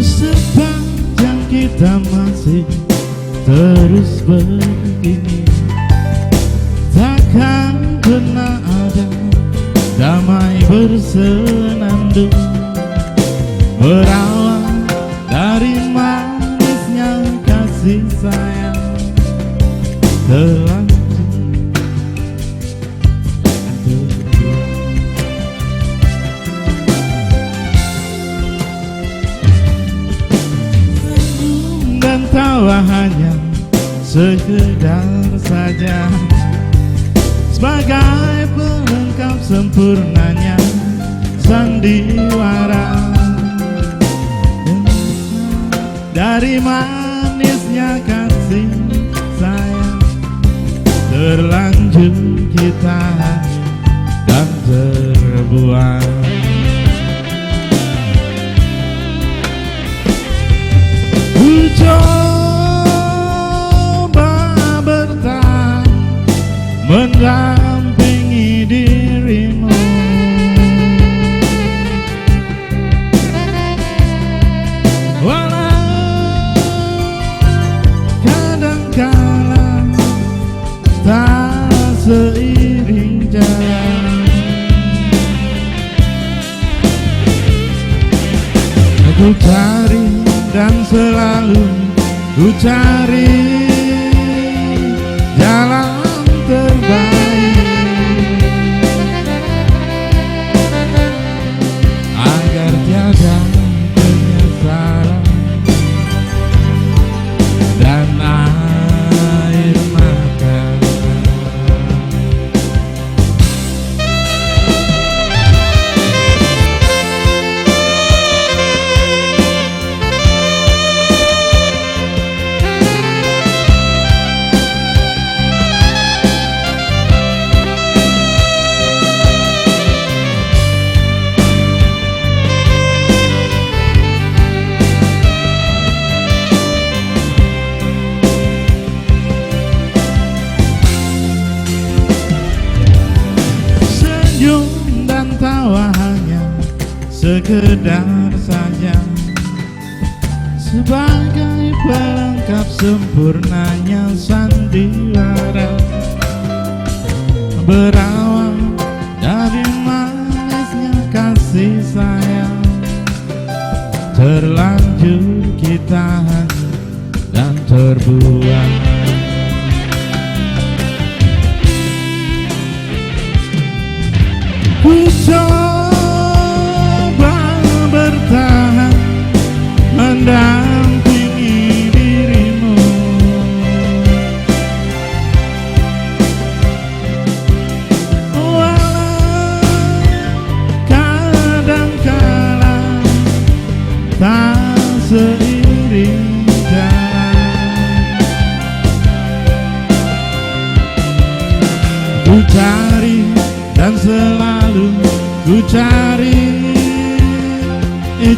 Sepanjang kita masih terus begini, takkan pernah ada damai bersenandung, berawal dari manisnya kasih sayang terlanjur. Dan tawa hanya sekedar saja sebagai pelengkap sempurnanya sandiwara. Dari manisnya kasih sayang terlanjur kita dan terbuang. Ku coba bertahan mendampingi dirimu, walau kadangkala tak seiring jalan. Aku cari dan selalu ku cari jalan terbaik agar tiada penyesalan dan air mata. Senyum dan tawa hanya sekedar saja sebagai pelengkap sempurnanya sandiwara, berawal dari manisnya kasih sayang terlanjur kita hanyut dan terbuang. Ku coba bertahan mendampingi dirimu, walau kadangkala tak seiring jalan. Ku cari dan selalu ku cari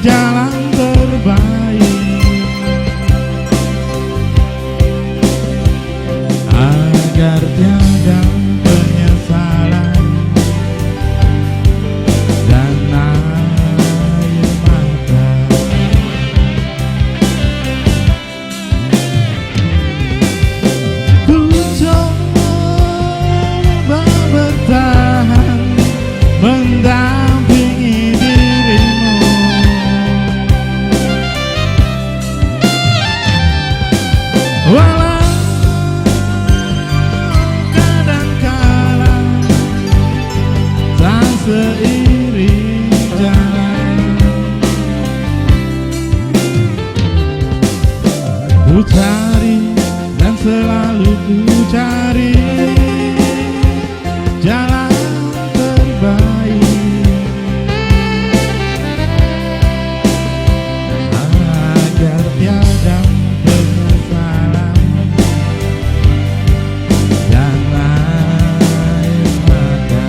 jalan terbaik agar tiada penyesalan dan air mata. Ku coba bertahan mendampingi dirimu, walau kadangkala tak seiring jalan. Ku cari dan selalu ku cari jalan terbaik agar tiada penyesalan dan air mata,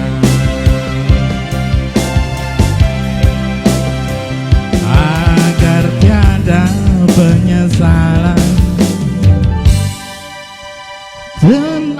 agar tiada penyesalan dan